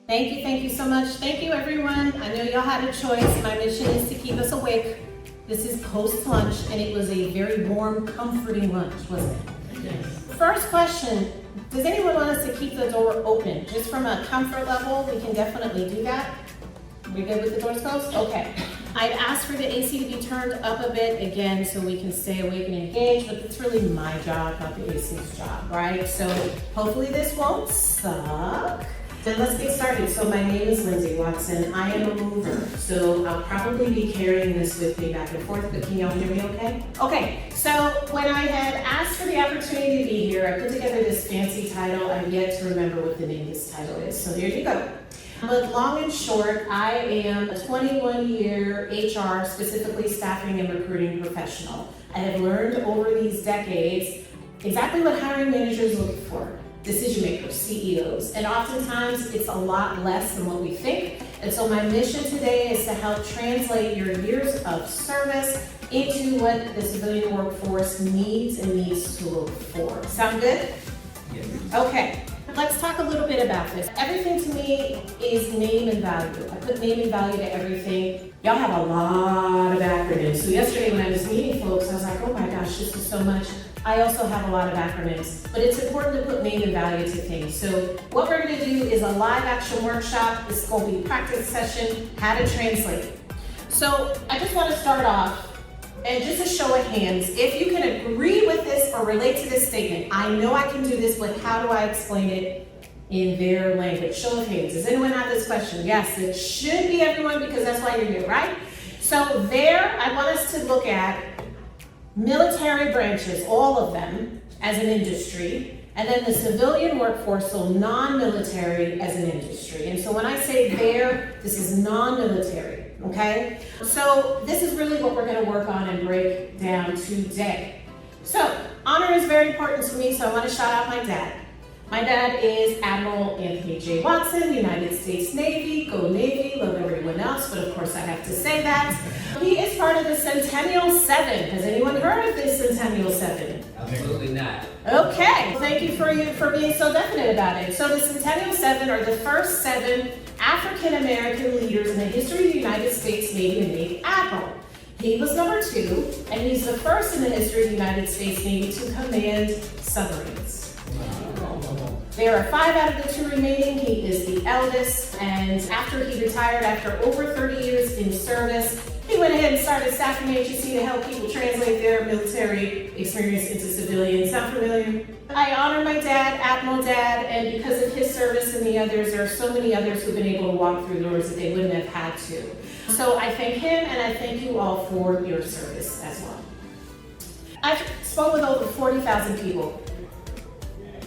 Thank you so much. Thank you, everyone. I know y'all had a choice. My mission is to keep us awake. This is post-lunch, and it was a very warm, comforting lunch, wasn't it? Yes. First question, does anyone want us to keep the door open? Just from a comfort level, we can definitely do that. We good with the doors closed? Okay. I'd ask for the AC to be turned up a bit again so we can stay awake and engaged, but it's really my job, not the AC's job, right? So hopefully this won't suck. Then let's get started. So my name is Lindsay Watson. I am a mover, so I'll probably be carrying this with me back and forth, but can y'all hear me okay? Okay, so when I had asked for the opportunity to be here, I put together this fancy title. I've yet to remember what the name of this title is, so here you go. But long and short, I am a 21-year HR, specifically staffing and recruiting professional. I have learned over these decades exactly what hiring managers look for. Decision makers, CEOs, and oftentimes it's a lot less than what we think. And so my mission today is to help translate your years of service into what the civilian workforce needs and needs to look for. Sound good? Yes. Okay, let's talk a little bit about this. Everything to me is name and value. I put name and value to everything. Y'all have a lot of acronyms. So yesterday when I was meeting folks, I was like, oh my gosh, this is so much. I also have a lot of acronyms, but it's important to put name and value to things. So what we're gonna do is a live action workshop. This is gonna be a practice session, how to translate. So I just wanna start off, and just a show of hands, if you can agree with this or relate to this statement. I know I can do this, but how do I explain it in their language? Show of hands, does anyone have this question? Yes, it should be everyone because that's why you're here, right? So there, I want us to look at military branches, all of them, as an industry, and then the civilian workforce, so non-military as an industry. And so when I say there, this is non-military, okay? So this is really what we're gonna work on and break down today. So honor is very important to me, so I wanna shout out my dad. My dad is Admiral Anthony J. Watson, United States Navy, go Navy, love everyone else, but of course I have to say that. He is part of the Centennial 7. Has anyone heard of this Centennial 7? Absolutely not. Okay, thank you for being so definite about it. So the Centennial 7 are the first 7 African-American leaders in the history of the United States Navy and made admiral. He was number 2, and he's the first in the history of the United States Navy to command submarines. There are 5 out of the 2 remaining. He is the eldest, and after he retired, after over 30 years in service, he went ahead and started staffing an agency to help people translate their military experience into civilian. Sound familiar? I honor my dad, Admiral Dad, and because of his service and the others, there are so many others who've been able to walk through doors that they wouldn't have had to. So I thank him, and I thank you all for your service as well. I've spoken with over 40,000 people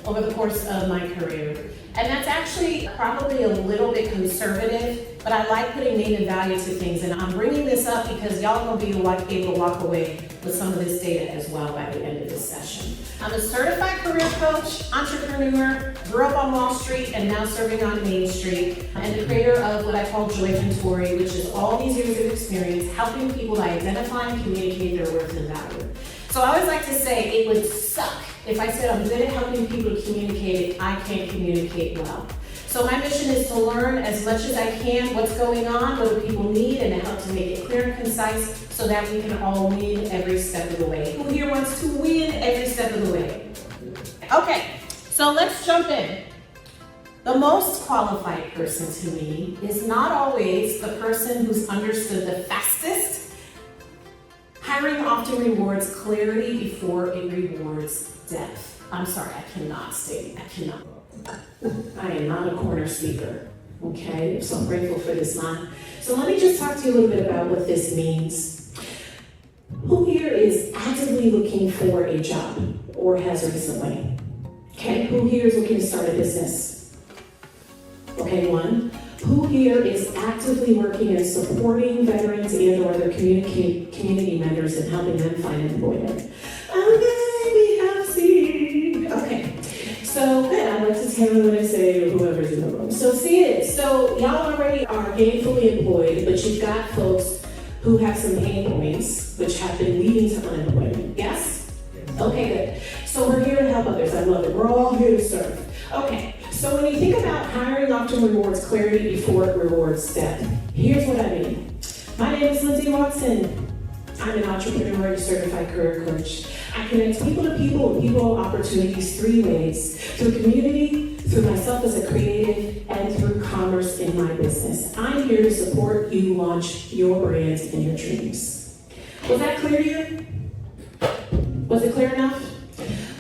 over the course of my career. And that's actually probably a little bit conservative, but I like putting name and value to things. And I'm bringing this up because y'all are gonna be able to walk away with some of this data as well by the end of this session. I'm a certified career coach, entrepreneur, grew up on Wall Street and now serving on Main Street, and the creator of what I call Joy Inventory, which is all these years of experience helping people to identify and communicate their worth and value. So I always like to say it would suck if I said I'm good at helping people to communicate it, I can't communicate well. So my mission is to learn as much as I can what's going on, what do people need, and to help to make it clear and concise so that we can all win every step of the way. Who here wants to win every step of the way? Okay, so let's jump in. The most qualified person to me is not always the person who's understood the fastest. Hiring often rewards clarity before it rewards depth. I'm sorry, I cannot. I am not a corner speaker, okay? So I'm grateful for this line. So let me just talk to you a little bit about what this means. Who here is actively looking for a job or has recently? Okay, who here is looking to start a business? Okay, 1. Who here is actively working and supporting veterans and or their community members and helping them find employment? Okay, we have seen. Okay, so good. I like to tell you when I say whoever's in the room. So see it. So y'all already are gainfully employed, but you've got folks who have some pain points which have been leading to unemployment. Yes? Okay, good. So we're here to help others. I love it. We're all here to serve. Okay, so when you think about hiring often rewards clarity before it rewards depth, here's what I mean. My name is Lindsay Watson. I'm an entrepreneur and certified career coach. I connect people to people and people opportunities 3 ways: through community, through myself as a creative, and through commerce in my business. I'm here to support you launch your brand and your dreams. Was that clear to you? Was it clear enough?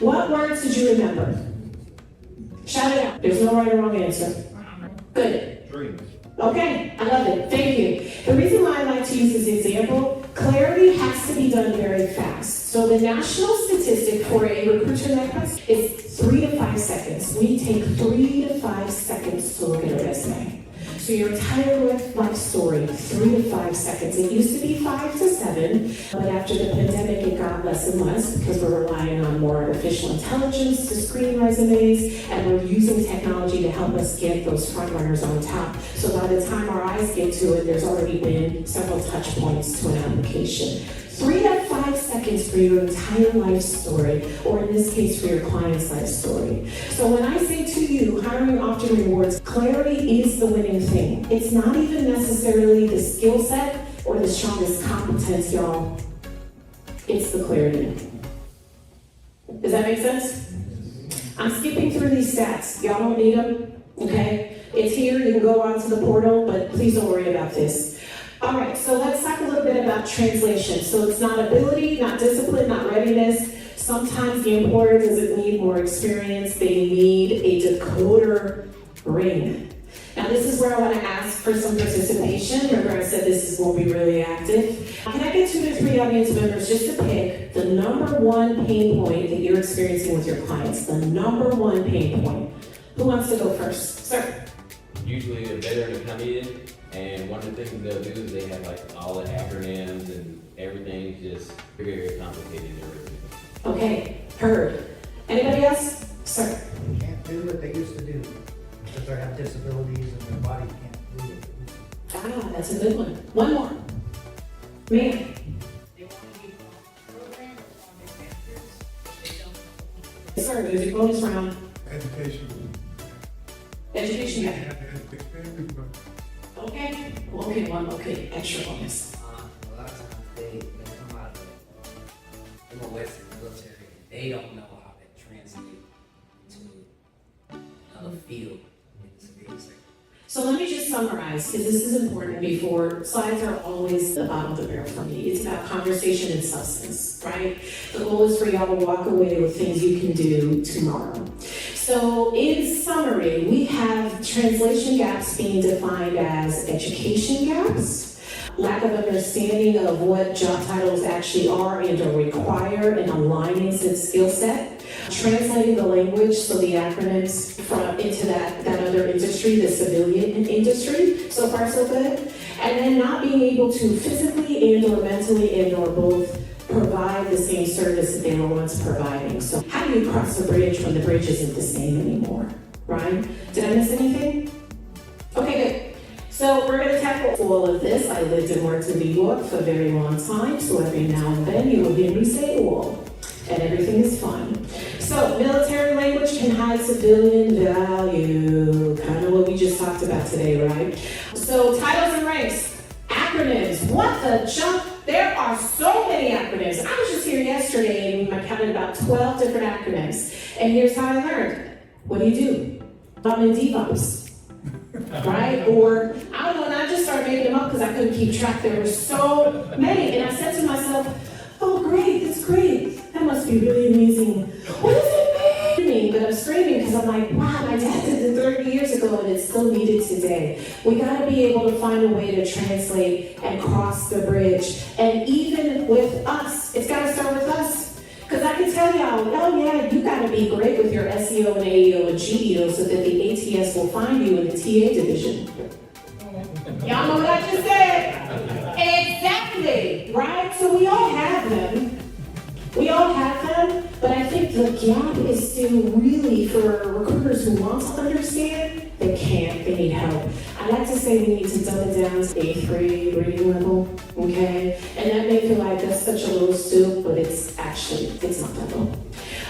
What words did you remember? Shout it out. There's no right or wrong answer. Good. Dreams. Okay, I love it. Thank you. The reason why I like to use this example, clarity has to be done very fast. So the national statistic for a recruiter like us is 3 to 5 seconds. We take 3 to 5 seconds to look at a resume. So your entire life story, 3 to 5 seconds. It used to be 5 to 7, but after the pandemic, it got less and less because we're relying on more artificial intelligence to screen resumes, and we're using technology to help us get those front runners on top. So by the time our eyes get to it, there's already been several touch points to an application. 3 to 5 seconds for your entire life story, or in this case, for your client's life story. So when I say to you, hiring often rewards, clarity is the winning thing. It's not even necessarily the skill set or the strongest competence, y'all. It's the clarity. Does that make sense? I'm skipping through these stats. Y'all don't need them, okay? It's here, you can go onto the portal, but please don't worry about this. All right, so let's talk a little bit about translation. So it's not ability, not discipline, not readiness. Sometimes the employer doesn't need more experience, they need a decoder ring. Now this is where I want to ask for some participation. Remember I said this will be really active. Can I get 2 to 3 audience members just to pick the number 1 pain point that you're experiencing with your clients? The number 1 pain point. Who wants to go first? Sir. Usually they're better to come in, and one of the things they'll do is they have like all the acronyms and everything's just very, very complicated. Okay, heard. Anybody else? Sir. Can't do what they used to do because they have disabilities and their body can't do it. Ah, that's a good one. One more. Man. They want to be programmed on their factors. They don't know. Sir, there's a bonus round. Education. Education guy. Education. Okay. Okay, one. Okay, extra bonus. A lot of times they come out of the Western military and they don't know how to translate to another field in the civilian sector. So let me just summarize, because this is important before, slides are always the bottom of the barrel for me. It's about conversation and substance, right? The goal is for y'all to walk away with things you can do tomorrow. So in summary, we have translation gaps being defined as education gaps, lack of understanding of what job titles actually are and or require, and aligning said skill set, translating the language, so the acronyms into that other industry, the civilian industry. So far, so good. And then not being able to physically and or mentally and or both provide the same service that they were once providing. So how do you cross the bridge when the bridge isn't the same anymore, right? Did I miss anything? Okay, good. So we're going to tackle all of this. I lived and worked in New York for a very long time, so every now and then you will hear me say all, and everything is fine. So military language can hide civilian value, kind of what we just talked about today, right? So titles and ranks, acronyms, what the jump? There are so many acronyms. I was just here yesterday and I counted about 12 different acronyms. And here's how I learned. What do you do? I'm in DevOps, right? Or, I don't know, and I just started making them up because I couldn't keep track. There were so many. And I said to myself, oh great, that's great. That must be really amazing. What does it mean? But I'm screaming because I'm like, wow, my dad did it 30 years ago and it's still needed today. We gotta be able to find a way to translate and cross the bridge. And even with us, it's gotta start with us. Because I can tell y'all, oh yeah, you gotta be great with your SEO and AEO and GEO so that the ATS will find you in the TA division. Y'all know what I just said? Exactly, right? So we all have them. We all have them. them, but I think the gap is still really for recruiters who want to understand, they can't, they need help. I like to say we need to dumb it down to A3 reading level, okay? And that may feel like that's such a little stoop, but it's not that low.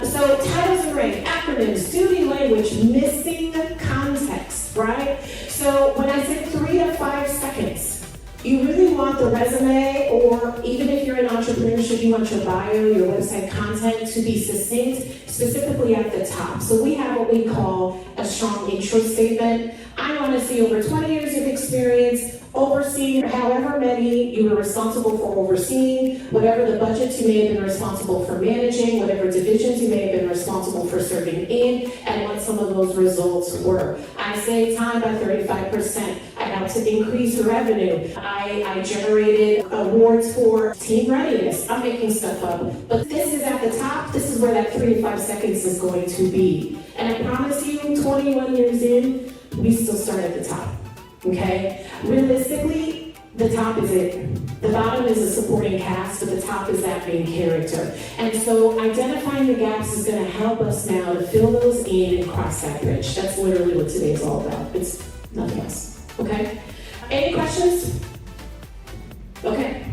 So titles and rank, acronyms, duty language, missing context, right? So when I say 3 to 5 seconds, you really want the resume, or even if you're in entrepreneurship, you want your bio, your website content to be succinct, specifically at the top. So we have what we call a strong intro statement. I want to see over 20 years of experience, overseeing however many you were responsible for overseeing, whatever the budgets you may have been responsible for managing, whatever divisions you may have been responsible for serving in, and what some of those results were. I saved time by 35%. I helped to increase the revenue. I generated awards for team readiness. I'm making stuff up. But this is at the top. This is where that 3 to 5 seconds is going to be. And I promise you, 21 years in, we still start at the top. Okay? Realistically, the top is it. The bottom is a supporting cast, but the top is that main character. And so identifying the gaps is going to help us now to fill those in and cross that bridge. That's literally what today is all about. It's nothing else. Okay? Any questions? Okay.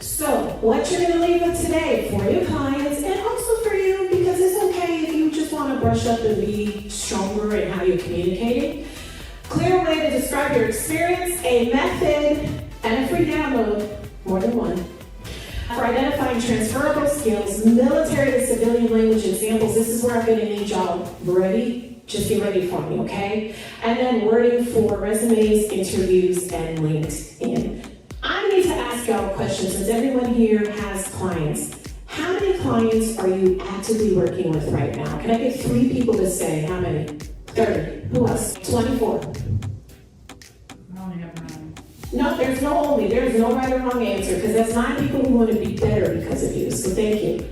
So, what you're going to leave with today for your clients and also for you, because it's okay if you just want to brush up and be stronger in how you're communicating. Clear way to describe your experience, a method, and a free download, more than one, for identifying transferable skills, military to civilian language examples. This is where I'm going to need y'all ready. Just get ready for me, okay? And then wording for resumes, interviews, and LinkedIn. I need to ask y'all a question since everyone here has clients. How many clients are you actively working with right now? Can I get 3 people to say how many? 30. Who else? 24. I only have 9. No, there's no right or wrong answer, because that's 9 people who want to be better because of you, so thank you.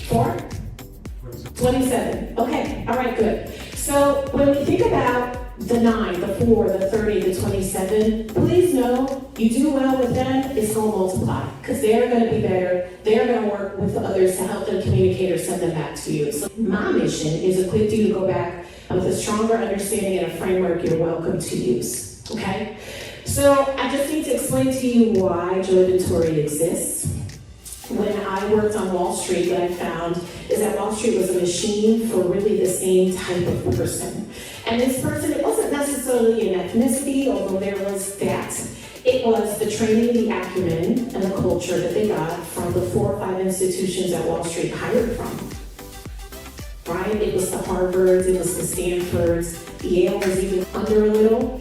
4? 27. Okay, all right, good. So when we think about the 9, the 4, the 30, the 27, please know you do well with them, it's going to multiply, because they're going to be better. They're going to work with others to help them communicate or send them back to you. So my mission is to equip you to go back with a stronger understanding and a framework you're welcome to use, okay? So I just need to explain to you why Joe Inventory exists. When I worked on Wall Street, what I found is that Wall Street was a machine for really the same type of person. And this person, it wasn't necessarily an ethnicity, although there was that. It was the training, the acumen, and the culture that they got from the 4 or 5 institutions that Wall Street hired from. Right? It was the Harvards, it was the Stanfords, Yale was even under a little.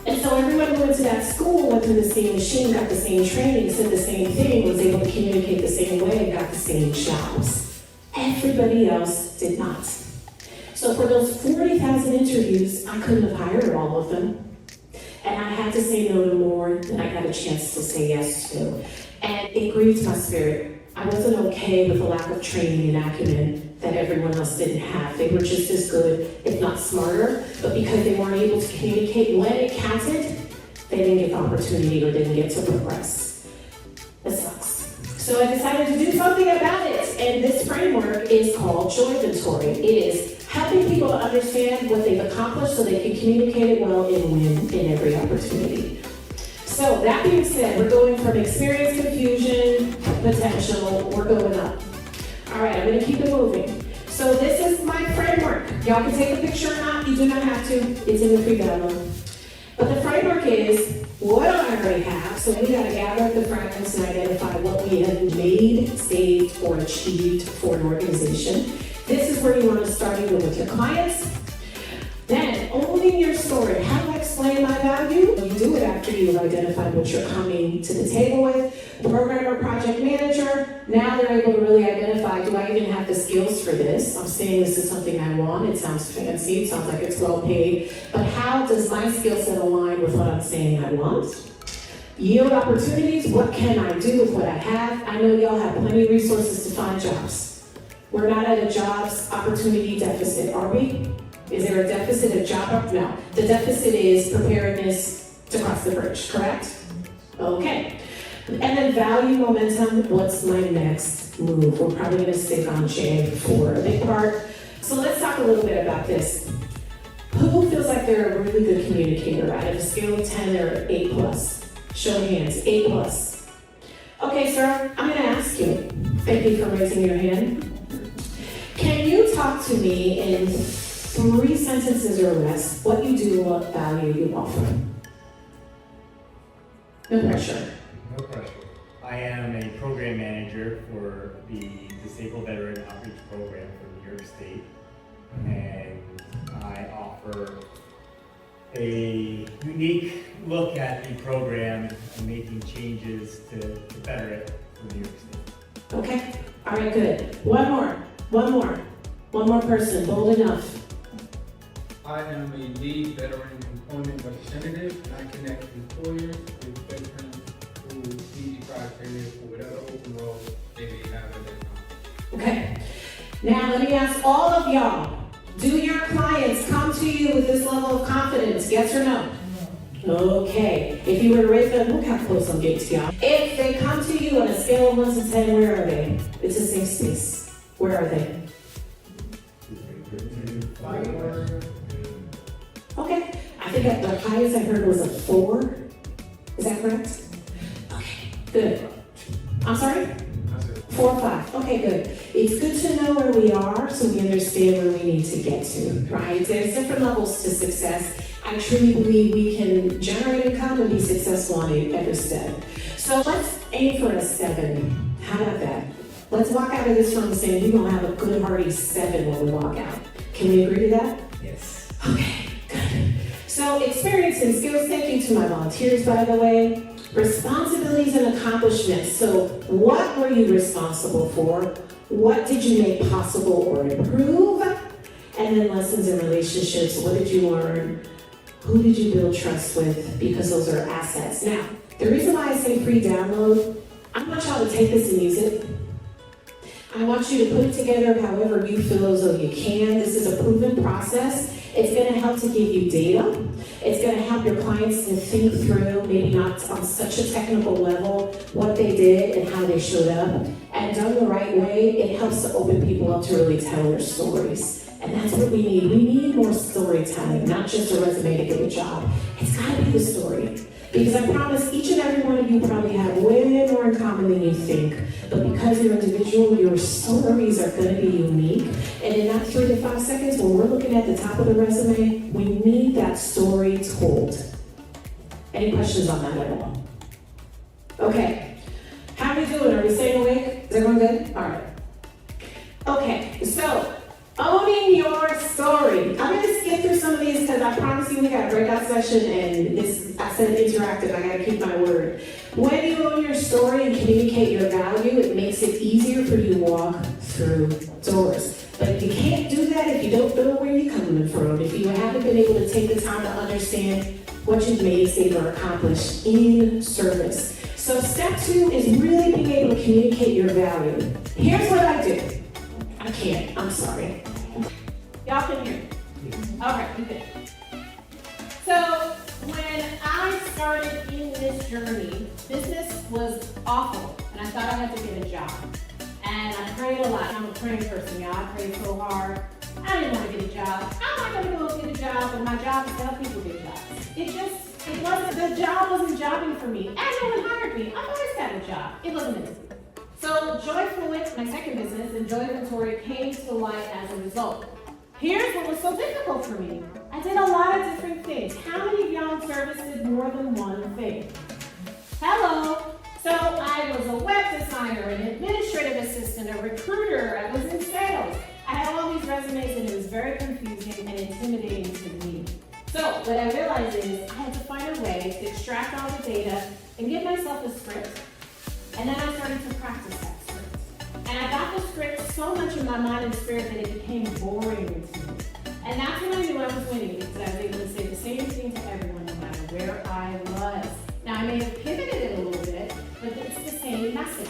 And so everyone who went to that school went through the same machine, got the same training, said the same thing, was able to communicate the same way, and got the same jobs. Everybody else did not. So for those 40,000 interviews, I couldn't have hired all of them. And I had to say no to more than I got a chance to say yes to. And it grieved my spirit. I wasn't okay with the lack of training and acumen that everyone else didn't have. They were just as good, if not smarter, but because they weren't able to communicate when it counted, they didn't get the opportunity or didn't get to progress. It sucks. So I decided to do something about it, and this framework is called Joy Inventory. It is helping people to understand what they've accomplished so they can communicate it well and win in every opportunity. So that being said, we're going from experience, confusion, potential, we're going up. All right, I'm gonna keep it moving. So this is my framework. Y'all can take a picture or not, you do not have to, it's in the free download. But the framework is, what do I already have? So we gotta gather up the fragments and identify what we have made, saved, or achieved for an organization. This is where you wanna start either with your clients. Then, owning your story. How do I explain my value? You do it after you've identified what you're coming to the table with. Program or project manager, now they're able to really identify, do I even have the skills for this? I'm saying this is something I want. It sounds fancy, it sounds like it's well paid. But how does my skill set align with what I'm saying I want? Yield opportunities, what can I do with what I have? I know y'all have plenty of resources to find jobs. We're not at a jobs opportunity deficit, are we? Is there a deficit of job? No. The deficit is preparedness to cross the bridge, correct? Okay. And then value momentum, what's my next move. We're probably gonna stick on J for a big part. So let's talk a little bit about this. Who feels like they're a really good communicator out of a scale of 10 or 8 plus? Show of hands, 8 plus. Okay, sir, I'm gonna ask you. Thank you for raising your hand. Can you talk to me in 3 sentences or less what you do, what value you offer? No pressure. No pressure. I am a program manager for the Disabled Veteran Outreach Program for New York State, and I offer a unique look at the program and making changes to better it for New York State. Okay, all right, good. One more person, bold enough. I am a lead veteran employment representative, and I connect employers with veterans who meet the criteria for whatever open role they may have at that time. Okay, now let me ask all of y'all, do your clients come to you with this level of confidence, yes or no? Okay, if you were to raise them, look how close I'm getting to y'all. If they come to you on a scale of 1 to 10, where are they? It's a safe space. Where are they? Okay, I think that the highest I heard was a 4. Is that correct? Okay, good. I'm sorry? 4 or 5. Okay, good. It's good to know where we are so we understand where we need to get to, right? There's different levels to success. I truly believe we can generate income and be successful on every step. So let's aim for a 7. How about that? Let's walk out of this room saying we're gonna have a good hearty 7 when we walk out. Can we agree to that? Yes. Okay, good. So experience and skills, thank you to my volunteers, by the way. Responsibilities and accomplishments. So what were you responsible for? What did you make possible or improve? And then lessons in relationships. What did you learn? Who did you build trust with? Because those are assets. Now, the reason why I say free download, I want y'all to take this and use it. I want you to put it together however you feel as though you can. This is a proven process. It's going to help to give you data. It's going to help your clients to think through, maybe not on such a technical level, what they did and how they showed up. And done the right way, it helps to open people up to really tell their stories. And that's what we need. We need more storytelling, not just a resume to get a job. It's got to be the story. Because I promise each and every one of you probably have way more in common than you think. But because you're individual, your stories are going to be unique. And in that 3 to 5 seconds, when we're looking at the top of the resume, we need that story told. Any questions on that level? Okay. How are we doing? Are we staying awake? Is everyone good? All right. Okay, so owning your story. I'm going to skip through some of these because I promise you we got a breakout session and I said interactive. I got to keep my word. When you own your story and communicate your value, it makes it easier for you to walk through doors. But you can't do that if you don't know where you're coming from, if you haven't been able to take the time to understand what you've made, save, or accomplished in service. So step 2 is really being able to communicate your value. Here's what I do. I can't, I'm sorry. Y'all can hear me? All right, you good. So when I started in this journey, business was awful, and I thought I had to get a job. And I prayed a lot. I'm a praying person, y'all. I prayed so hard. I didn't want to get a job. I'm not gonna go get a job, and my job is to help people get jobs. It wasn't, the job wasn't jobbing for me. And no one hired me. I've always had a job. It wasn't meant to be. So Joy Fluent, my second business, and Joy Inventory came to light as a result. Here's what was so difficult for me. I did a lot of different things. How many of y'all in service did more than one thing? Hello. So I was a web designer, an administrative assistant, a recruiter. I was in sales. I had all these resumes and it was very confusing and intimidating to me. So what I realized is I had to find a way to extract all the data and give myself a script. And then I started to practice that script. And I got the script so much in my mind and spirit that it became boring to me. And that's when I knew I was winning, because I was able to say the same thing to everyone no matter where I was. Now I may have pivoted it a little bit, but it's the same message.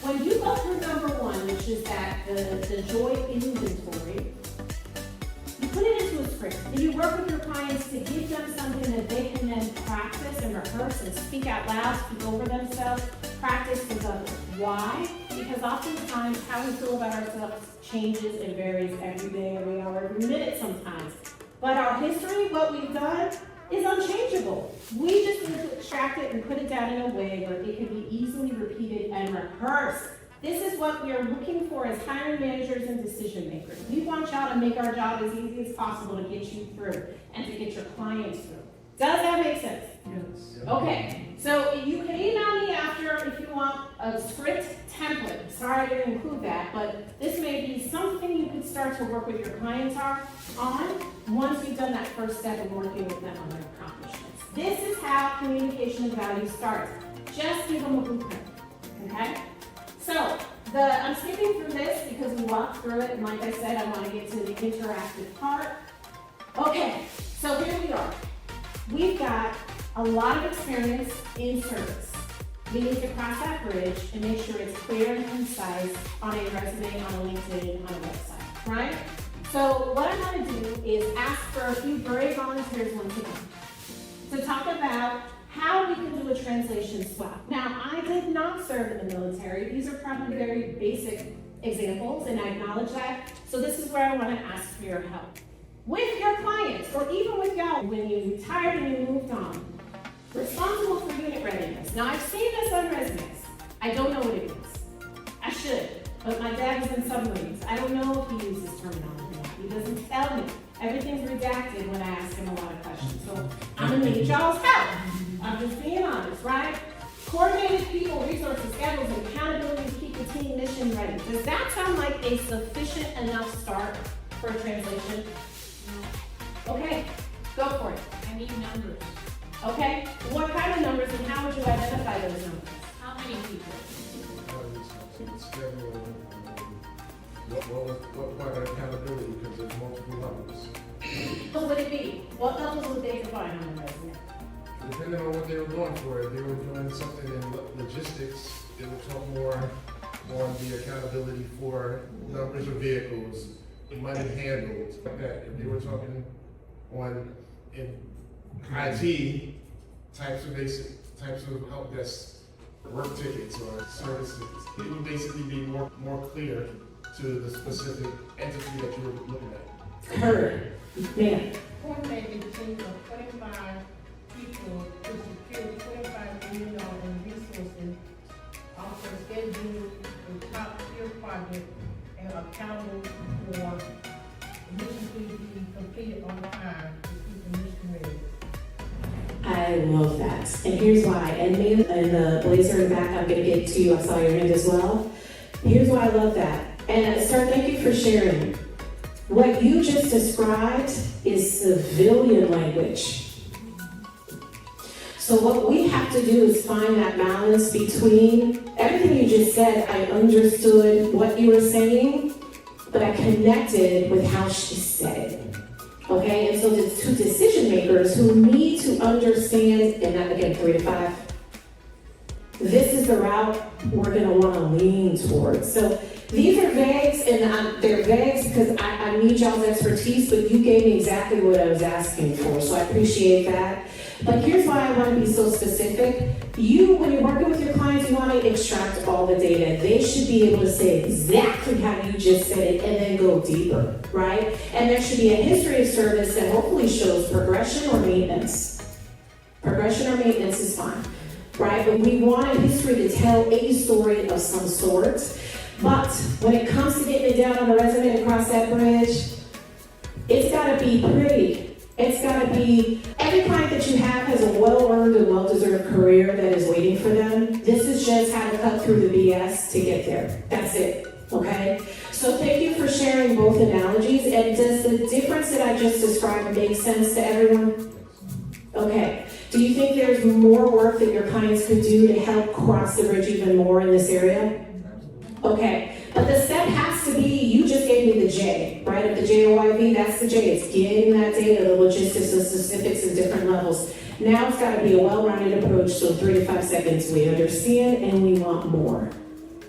When you go through number 1, which is that the joy inventory, you put it into a script and you work with your clients to give them something that they can then practice and rehearse and speak out loud, speak over themselves, practice with others. Why? because oftentimes how we feel about ourselves changes and varies every day, every hour, every minute sometimes. But our history, what we've done, is unchangeable. We just need to extract it and put it down in a way where it can be easily repeated and rehearsed. This is what we are looking for as hiring managers and decision makers. We want y'all to make our job as easy as possible to get you through and to get your clients through. Does that make sense? Yes. Okay, so you can email me after if you want a script template. Sorry I didn't include that, but this may be something you can start to work with your clients on once you've done that first step of working with them on their accomplishments. This is how communication and value starts. Just give them a blueprint, okay? So, I'm skipping through this because we walked through it, and like I said, I want to get to the interactive part. Okay, so here we are. We've got a lot of experience in service. We need to cross that bridge and make sure it's clear and concise on a resume, on a LinkedIn, on a website, right? So what I'm going to do is ask for a few brave volunteers once again to talk about how we can do a translation swap. Now, I did not serve in the military. These are probably very basic examples, and I acknowledge that. So this is where I want to ask for your help. With your clients, or even with y'all, when you retired and you moved on, responsible for unit readiness. Now, I've seen this on resumes. I don't know what it is. I should, but my dad was in submarines. I don't know if he uses terminology. He doesn't tell me. Everything's redacted when I ask him a lot of questions. So I'm gonna need y'all's help. I'm just being honest, right? Coordinated people, resources, schedules, and accountability to keep the team mission ready. Does that sound like a sufficient enough start for a translation? Okay, go for it. I need numbers. Okay, what kind of numbers and how would you identify those numbers? How many people? What part of accountability, because there's multiple levels. What would it be? What levels would they define on the resume? Depending on what they were going for, if they were doing something in logistics, they would talk more on the accountability for numbers of vehicles, money handled, like that. If they were talking on in IT, types of help desk work tickets or services, it would basically be more clear to the specific entity that you were looking at. Heard. Man. Coordinated team of 25 people to secure $25 million in resources, also schedule the top tier project and accountable for mission to be completed on time to keep the mission ready. I love that. And here's why. And me and the blazer in the back, I'm going to get to you. I saw your hand as well. Here's why I love that. And sir, thank you for sharing. What you just described is civilian language. So what we have to do is find that balance between everything you just said. I understood what you were saying, but I connected with how she said it. Okay, and so the two decision makers who need to understand, and that again, 3 to 5, this is the route we're gonna wanna lean towards. So these are vagues, and they're vagues because I need y'all's expertise, but you gave me exactly what I was asking for, so I appreciate that. But here's why I want to be so specific. When you're working with your clients, you want to extract all the data. They should be able to say exactly how you just said it and then go deeper, right? And there should be a history of service that hopefully shows progression or maintenance. Progression or maintenance is fine, right? But we want a history to tell a story of some sort. But when it comes to getting it down on the resume and across that bridge, it's got to be pretty. It's got to be, every client that you have has a well-earned and well-deserved career that is waiting for them. This is just how to cut through the BS to get there. That's it, okay? So thank you for sharing both analogies. And does the difference that I just described make sense to everyone? Okay. Do you think there's more work that your clients could do to help cross the bridge even more in this area? Okay, but the step has to be, you just gave me the J, right? Of the JOYV, that's the J. It's getting that data, the logistics, the specifics at different levels. Now it's got to be a well-rounded approach, so 3 to 5 seconds. We understand and we want more.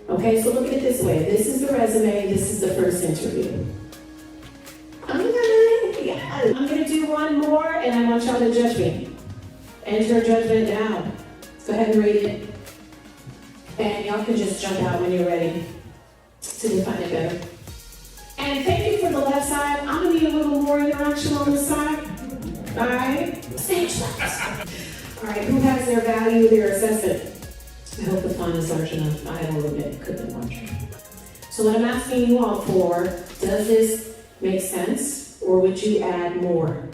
Okay, so look at it this way. This is the resume, this is the first interview. I'm gonna do one more and I want y'all to judge me. Enter judgment now. Go ahead and read it. And y'all can just jump out when you're ready to define it better. And thank you for the left side. I'm gonna need a little more interaction on this side. All right? Stage left. All right, who has their value, their assessment? I hope the font is large enough. I have a little bit, could be larger. So what I'm asking you all for, does this make sense? Or would you add more?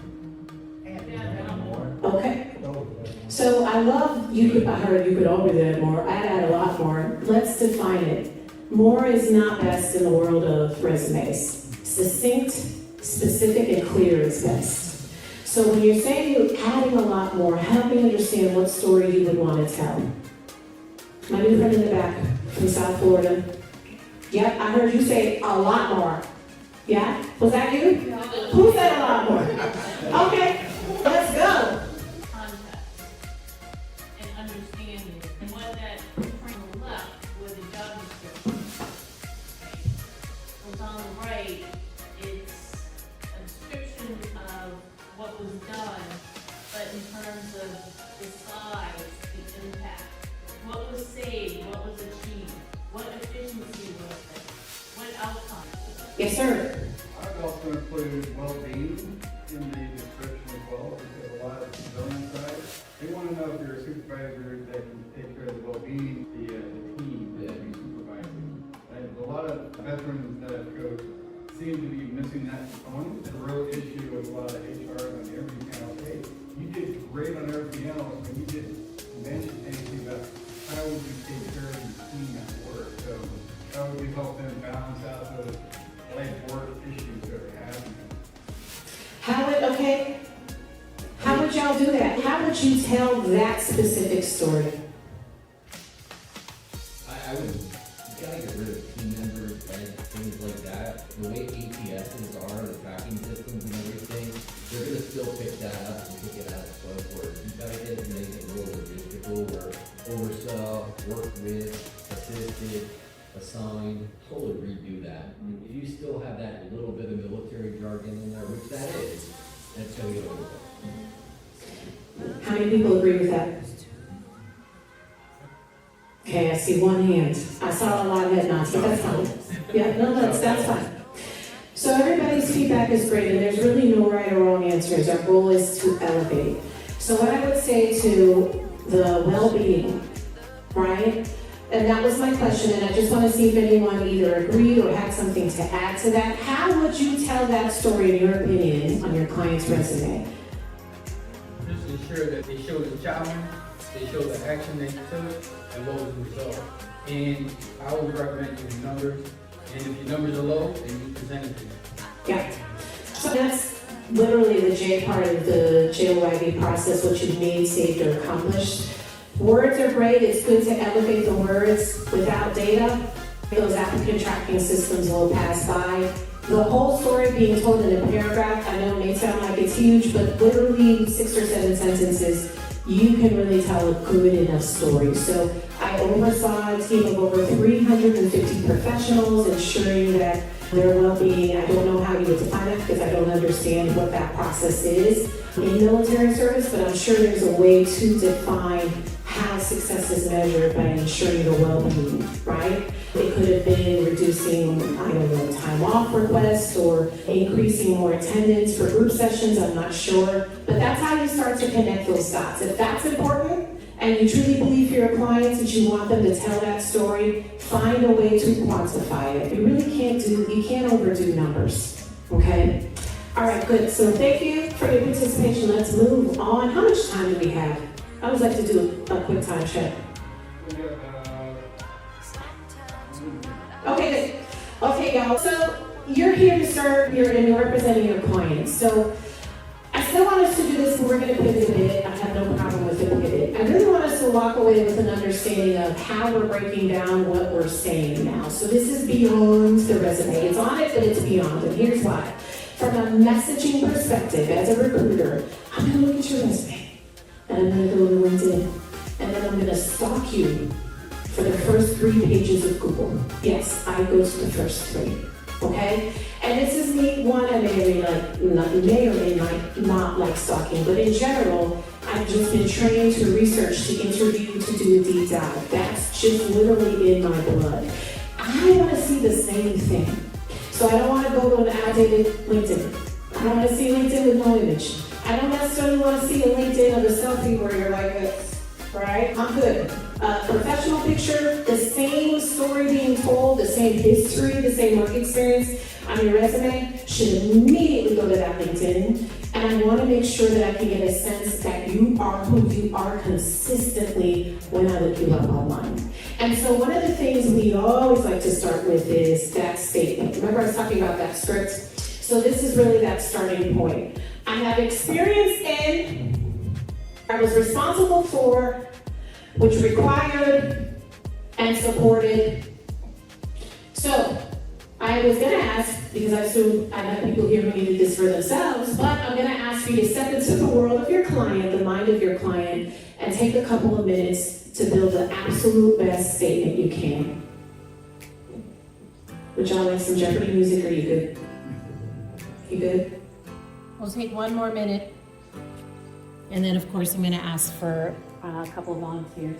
Okay. So I love, I heard you could always add more. I'd add a lot more. Let's define it. More is not best in the world of resumes. Succinct, specific, and clear is best. So when you're saying you're adding a lot more, help me understand what story you would want to tell. My new friend in the back from South Florida. Yep, I heard you say a lot more. Yeah? Was that you? Who said a lot more? Okay, let's go. Context and understanding, and what that from the left with the job description. What's on the right, it's a description of what was done, but in terms of the size, the impact, what was saved, what was achieved, what efficiency was it, what outcome. Yes, sir. I'd also include well-being in the description as well, because a lot of people on side, they want to know if you're a supervisor that can take care of the well-being, the team that you're supervising. And a lot of veterans that I've coached seem to be missing that component. It's a real issue with a lot of HR on every account. Hey, you did great on everything else, but you didn't mention anything about how would you take care of your team at work. So how would we help them balance out those life work issues that are happening? How would y'all do that? How would you tell that specific story? I would, you gotta get rid of team members, right, things like that. The way ATSs are, the tracking systems and everything, they're gonna still pick that up and pick it out of both words. You gotta get it, make it real logistical, where oversaw, worked with, assisted, assigned, totally redo that. If you still have that little bit of military jargon in there, which that is, that's gonna get overlooked. How many people agree with that? Okay, I see one hand. I saw a lot of head nods, but that's fine. Yeah, no, that's fine. So everybody's feedback is great, and there's really no right or wrong answers. Our goal is to elevate. So what I would say to the well-being, right? And that was my question, and I just want to see if anyone either agreed or had something to add to that. How would you tell that story, in your opinion, on your client's resume? Just ensure that they show the challenge, they show the action they took, and what was the result. And I always recommend using numbers, and if your numbers are low, then you present it to them. Yeah. So that's literally the J part of the JOIB process, what you've made, saved, or accomplished. Words are great. It's good to elevate the words. Without data, those applicant tracking systems will pass by. The whole story being told in a paragraph, I know it may sound like it's huge, but literally 6 or 7 sentences, you can really tell a good enough story. So I oversaw a team of over 350 professionals, ensuring that their well-being, I don't know how you would define it because I don't understand what that process is in military service, but I'm sure there's a way to define how success is measured by ensuring the well-being, right? It could have been reducing, I don't know, time off requests or increasing more attendance for group sessions, I'm not sure. But that's how you start to connect those dots. If that's important and you truly believe for your clients that you want them to tell that story, find a way to quantify it. You really can't overdo numbers, okay? All right, good. So thank you for your participation. Let's move on. How much time do we have? I always like to do a quick time check. Okay, good. Okay, y'all. So you're here to serve, and you're representing your clients. So I still want us to do this, and we're going to pivot a bit. I have no problem with the pivot. I really want us to walk away with an understanding of how we're breaking down what we're saying now. So this is beyond the resume. It's on it, but it's beyond. And here's why. From a messaging perspective, as a recruiter, I'm going to look at your resume. And I'm going to go to LinkedIn, and then I'm going to stalk you for the first 3 pages of Google. Yes, I go to the first 3, okay? And this is me, one, I may or may not like stalking, but in general, I I've just been trained to research, to interview, to do a deep dive. That's just literally in my blood. I want to see the same thing. So I don't want to go to an outdated LinkedIn. I don't want to see LinkedIn with no image. I don't necessarily want to see a LinkedIn of a selfie where you're like this, right? I'm good. Professional picture, the same story being told, the same history, the same work experience on your resume should immediately go to that LinkedIn. And I want to make sure that I can get a sense that you are who you are consistently when I look you up online. And so one of the things we always like to start with is that statement. Remember I was talking about that script? So this is really that starting point. I have experience in, I was responsible for, which required and supported. So I was gonna ask, because I assume I have people here who needed this for themselves, but I'm gonna ask you to step into the world of your client, the mind of your client, and take a couple of minutes to build the absolute best statement you can. Would y'all like some Jeopardy music, or you good? You good? We'll take one more minute. And then, of course, I'm gonna ask for a couple of volunteers.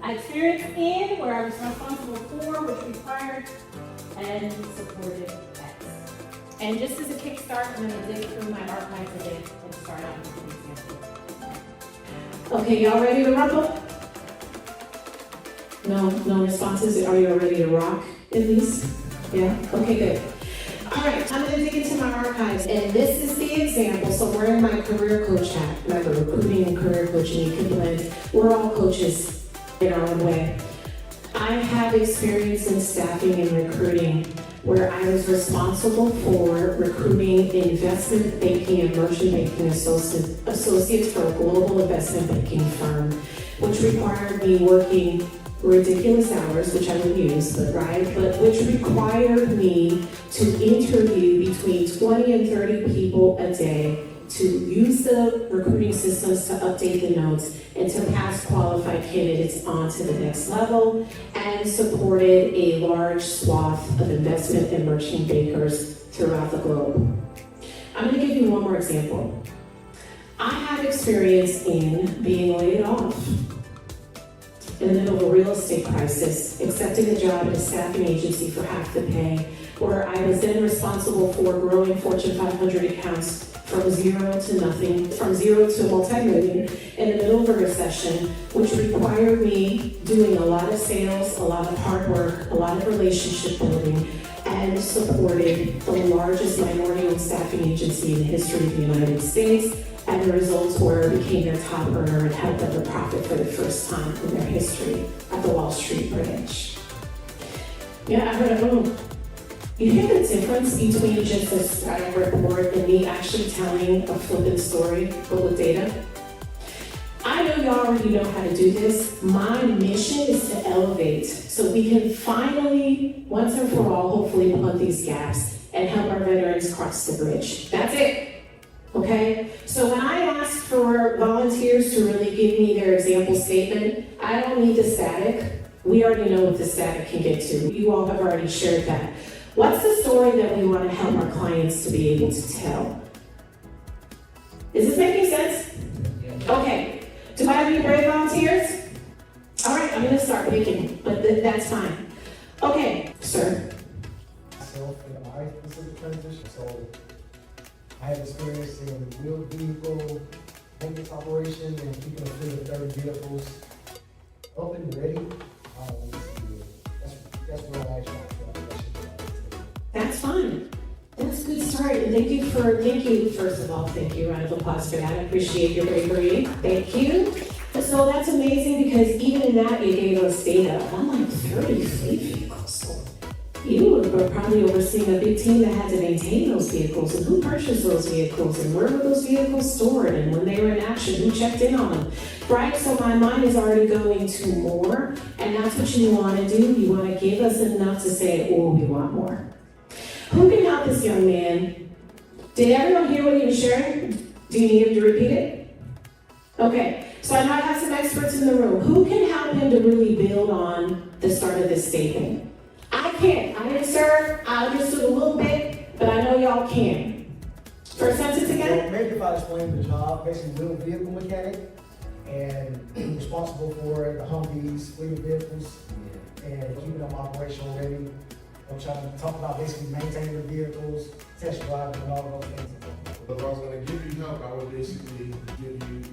I experienced in where I was responsible for, which required and supported X. And just as a kickstart, I'm gonna dig through my archives a bit and start out with an example. Okay, y'all ready to rumble? No responses? Are you all ready to rock, at least? Yeah? Okay, good. All right, I'm gonna dig into my archives, and this is the example. So we're in my career coach hat. Remember, recruiting and career coaching, you can blend. We're all coaches in our own way. I have experience in staffing and recruiting where I was responsible for recruiting investment banking and merchant banking associates for a global investment banking firm, which required me working ridiculous hours, which I would use, but which required me to interview between 20 and 30 people a day, to use the recruiting systems to update the notes, and to pass qualified candidates on to the next level, and supported a large swath of investment and merchant bankers throughout the globe. I'm going to give you one more example. I have experience in being laid off in the middle of a real estate crisis, accepting a job at a staffing agency for half the pay, where I was then responsible for growing Fortune 500 accounts from zero to nothing, from zero to multi-million in the middle of a recession, which required me doing a lot of sales, a lot of hard work, a lot of relationship building, and supported the largest minority-owned staffing agency in the history of the United States. And the results were I became their top earner and helped them to profit for the first time in their history at the Wall Street branch. Yeah, I heard a boom. You hear the difference between just a static report and me actually telling a flippant story, but with data? I know you already know how to do this. My mission is to elevate so we can finally, once and for all, hopefully plug these gaps and help our veterans cross the bridge. That's it. Okay? So when I ask for volunteers to really give me their example statement, I don't need the static. We already know what the static can get to. You all have already shared that. What's the story that we want to help our clients to be able to tell? Is this making sense? Okay. Do I have any brave volunteers? All right, I'm going to start picking, but that's fine. Okay, sir. Myself in my specific transition, so I have experience in wheeled vehicle maintenance operation and keeping a fleet of 30 vehicles up and ready. That's what I actually That's fine. That's a good start. And thank you, first of all, thank you. Round of applause for that. I appreciate your bravery. Thank you. So that's amazing because even in that, you gave us data. I'm like 30 fleet vehicles. So you were probably overseeing a big team that had to maintain those vehicles, and who purchased those vehicles, and where were those vehicles stored, and when they were in action, who checked in on them, right? So my mind is already going to more, and that's what you want to do. You want to give us enough to say, oh, we want more. Who can help this young man? Did everyone hear what he was sharing? Do you need him to repeat it? Okay, so I know I have some experts in the room. Who can help him to really build on the start of this statement? I can't. I didn't, sir. I understood a little bit, but I know y'all can. First sentence again? Maybe if I explain the job, basically wheeled vehicle mechanic. and responsible for the Humvees, fleet of vehicles, and keeping them operational ready. I'm trying to talk about basically maintaining the vehicles, test driving, and all those things. But if I was gonna give you help, I would basically give you,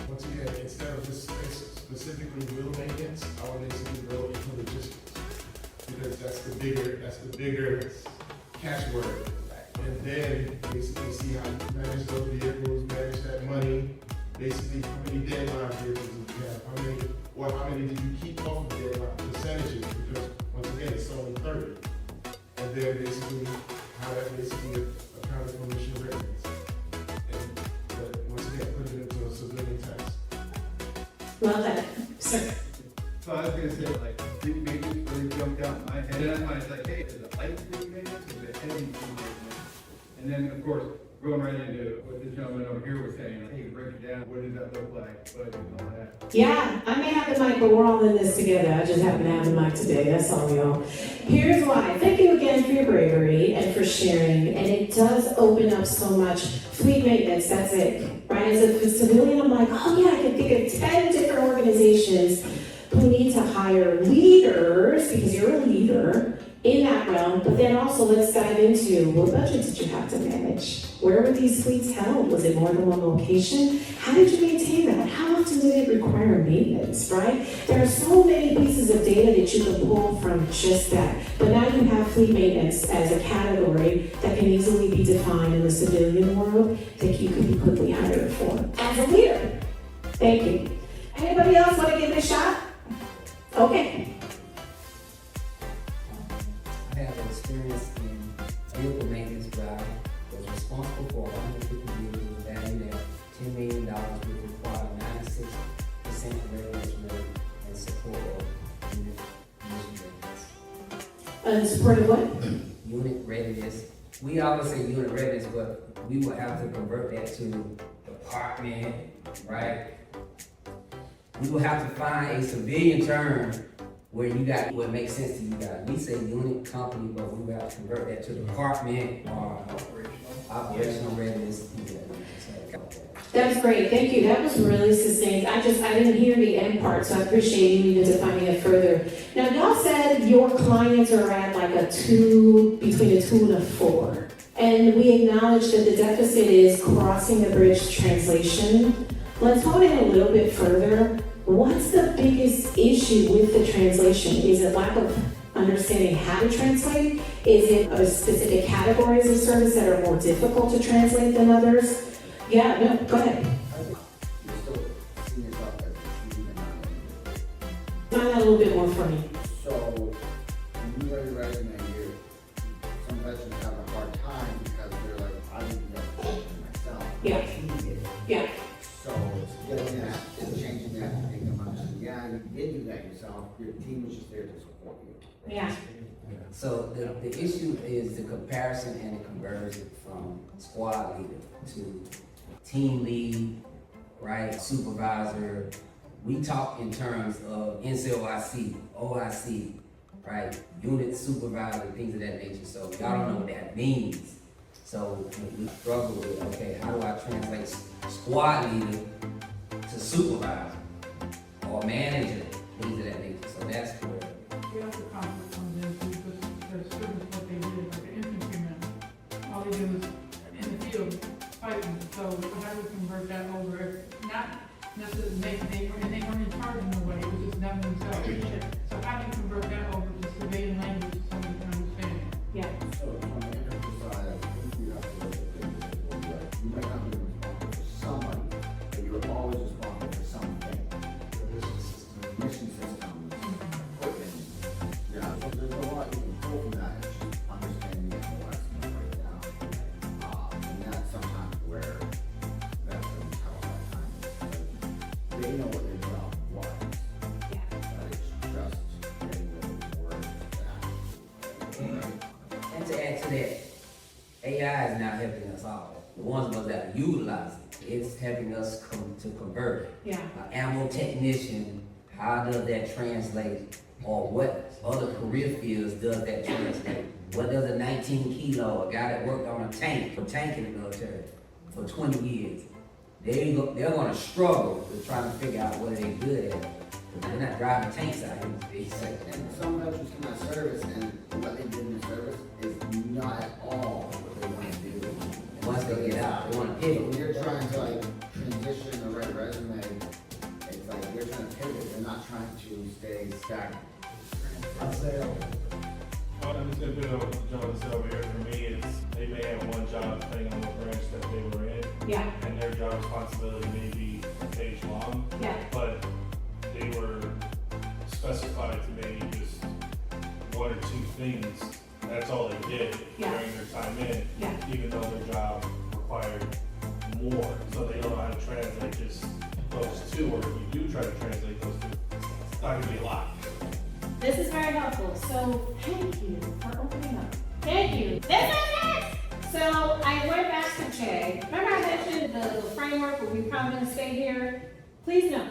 once again, instead of just specifically wheel maintenance, I would basically go into logistics. Because that's the bigger catchword. And then basically see how you manage those vehicles, manage that money, basically how many deadline vehicles do you have, how many did you keep off of deadline percentages, because once again, it's only 30. And then basically how that basically accounted for mission readiness. But once again, put it into a civilian task. Love that. Sir. So I was gonna say, like, big maintenance really jumped out in my head, and that's why it's like, hey, is it light big maintenance, or is it heavy big maintenance? And then, of course, going right into what the gentleman over here was saying, hey, break it down, what does that look like, budget and all that. Yeah, I may have the mic, but we're all in this together. I just happen to have the mic today, that's all, y'all. Here's why. Thank you again for your bravery and for sharing. And it does open up so much. Fleet maintenance, that's it. Right? As a civilian, I'm like, oh yeah, I can think of 10 different organizations who need to hire leaders, because you're a leader, in that realm, but then also let's dive into what budget did you have to manage? Where were these fleets held? Was it more than one location? How did you maintain that? How often did it require maintenance, right? There are so many pieces of data that you can pull from just that. But now you have fleet maintenance as a category that can easily be defined in the civilian world that you could be quickly hired for as a leader. Thank you. Anybody else want to give it a shot? Okay. I have experience in vehicle maintenance where I was responsible for 150 vehicles valued at $10 million, which required 96% readiness rate and support of unit mission readiness. Support of what? Unit readiness. We always say unit readiness, but we will have to convert that to department, right? We will have to find a civilian term where you got what makes sense to you guys. We say unit, company, but we will have to convert that to department or operational readiness. That's great, thank you. That was really succinct. I didn't hear the end part, so I appreciate you even defining it further. Now, y'all said your clients are at like between a 2 and a 4. And we acknowledge that the deficit is crossing the bridge translation. Let's hone in a little bit further. What's the biggest issue with the translation? Is it lack of understanding how to translate? Is it specific categories of service that are more difficult to translate than others? Yeah, no, go ahead. You're still seeing yourself as a student and not an individual. Find that a little bit more for me. So, when you write your resume, some veterans have a hard time because they're like, I didn't get it myself. Yeah. He did it. Yeah. So, getting that and changing that to make them understand, yeah, you did do that yourself, your team was just there to support you. Yeah. So the issue is the comparison and the conversion from squad leader to team lead, right, supervisor. We talk in terms of NCOIC, OIC, right, unit supervisor, things of that nature. So y'all don't know what that means. So we struggle with, okay, how do I translate squad leader to supervisor or manager, things of that nature. So that's where. We also comment on this because there's students what they did, like an infantryman. All they do is in the field fighting. So how do we convert that over? Not necessarily they weren't in charge in a way, it was just them themselves. So how do you convert that over to civilian language so we can understand it? Yeah. So, from the infantry side, I think you have to look at things like, you might not be responsible for somebody, but you're always responsible for something. Mission systems, equipment, yeah, so there's a lot you can pull from that, it's just understanding the MOS and break it down. And that's sometimes where veterans have a hard time. Like, they know what their job was, but it's just getting those words back. And to add to that, AI is now helping us all. The ones of us that utilize it, it's helping us to convert it. Yeah. An ammo technician, how does that translate? Or what other career fields does that translate? What does a 19 kilo, a guy that worked on a tank in the military for 20 years, they're gonna struggle to try to figure out what they're good at. They're not driving tanks out here. And some veterans cannot service, and what they did in the service is not at all what they want to do. And once they get out, they wanna So pivot. when you're trying to like transition or write a resume, it's like they're trying to pivot, they're not trying to stay stagnant. I'd say, I'm just gonna put it on John over here. For me, it's, they may have one job depending on what branch that they were in, Yeah, and their job responsibility may be a page long, yeah, but they were specified to maybe just one or two things. That's all they did Yeah. during their time in, yeah. even though their job required more. So they don't know how to translate just those two, or if you do try to translate those two, it's not gonna be a lot. This is very helpful, so thank you for opening up. Thank you. This is it! So I went back to Jay. Remember I mentioned the framework where we're probably gonna stay here? Please note,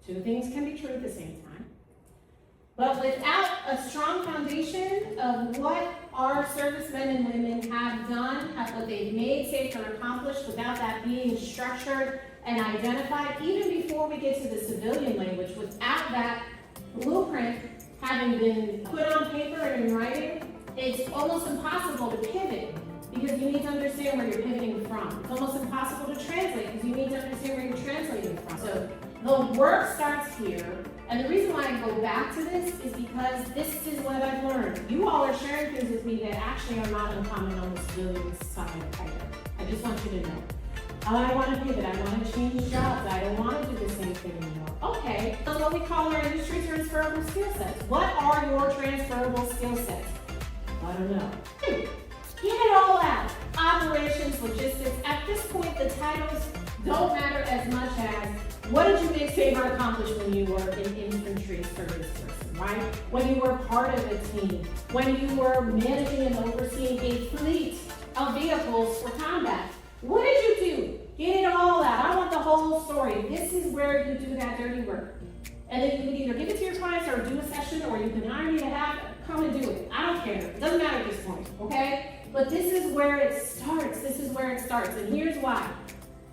two things can be true at the same time. But without a strong foundation of what our servicemen and women have done, what they've made, saved, or accomplished, without that being structured and identified, even before we get to the civilian language, without that blueprint having been put on paper and in writing, it's almost impossible to pivot because you need to understand where you're pivoting from. It's almost impossible to translate because you need to understand where you're translating from. So the work starts here. And the reason why I go back to this is because this is what I've learned. You all are sharing things with me that actually are not uncommon on the civilian side either. I just want you to know. I want to pivot, I want to change jobs, I don't want to do the same thing anymore. Okay, so what we call our industry transferable skill sets. What are your transferable skill sets? I don't know. Get it all out. Operations, logistics. At this point, the titles don't matter as much as what did you make, save, or accomplish when you were an infantry service person, right? When you were part of a team, when you were managing and overseeing a fleet of vehicles for combat. What did you do? Get it all out. I want the whole story. This is where you do that dirty work. And then you can either give it to your clients or do a session, or you can hire me to have come and do it. I don't care. It doesn't matter at this point, okay? But this is where it starts. This is where it starts. And here's why.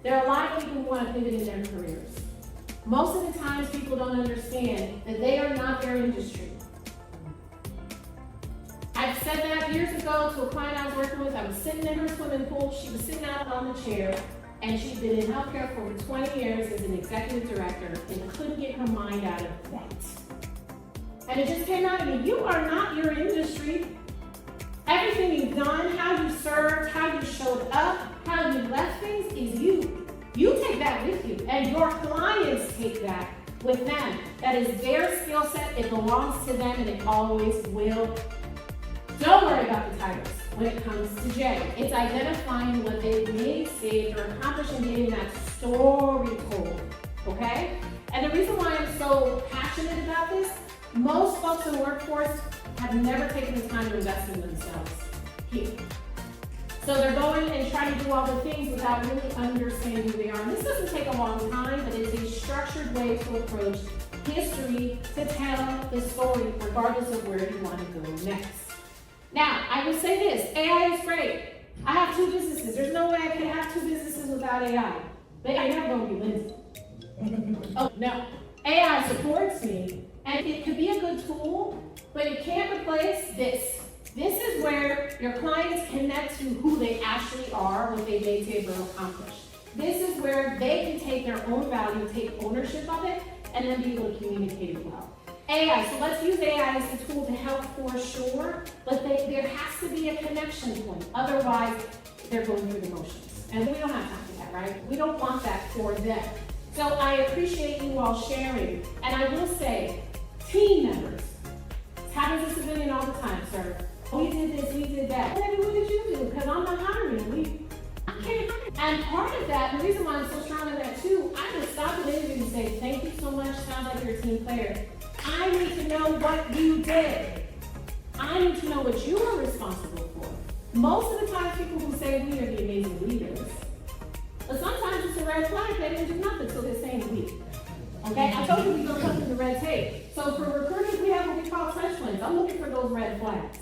There are a lot of people who want to pivot in their careers. Most of the times people don't understand that they are not their industry. I've said that years ago to a client I was working with. I was sitting in her swimming pool. She was sitting out on the chair, and she'd been in healthcare for over 20 years as an executive director and couldn't get her mind out of that. And it just came out of me. You are not your industry. Everything you've done, how you served, how you showed up, how you left things is you. You take that with you, and your clients take that with them. That is their skill set. It belongs to them, and it always will. Don't worry about the titles when it comes to Jay. It's identifying what they've made, saved, or accomplished and getting that story told, okay? And the reason why I'm so passionate about this, most folks in the workforce have never taken the time to invest in themselves here. So they're going and trying to do all the things without really understanding who they are. And this doesn't take a long time, but it's a structured way to approach history to tell the story regardless of where you want to go next. Now, I would say this, AI is great. I have 2 businesses. There's no way I could have 2 businesses without AI. But I never going to be Lindsay. Oh, no. AI supports me, and it could be a good tool, but it can't replace this. This is where your clients connect to who they actually are, what they may save or accomplish. This is where they can take their own value, take ownership of it, and then be able to communicate it well. AI, so let's use AI as a tool to help for sure, but there has to be a connection point. Otherwise, they're going through the motions. And we don't have time for that, right? We don't want that for them. So I appreciate you all sharing. And I will say, team members, it happens as a civilian all the time, sir. We did this, we did that. What did you do? Because I'm not hiring. I can't hire. And part of that, the reason why I'm so strong in that too, I just stop an interview and say, thank you so much, sounds like you're a team player. I need to know what you did. I need to know what you are responsible for. Most of the time, people who say we are the amazing leaders, but sometimes it's a red flag. They didn't do nothing, so they're saying we. Okay, I told you we don't come to the red tape. So for recruiters, we have what we call trench wins. I'm looking for those red flags.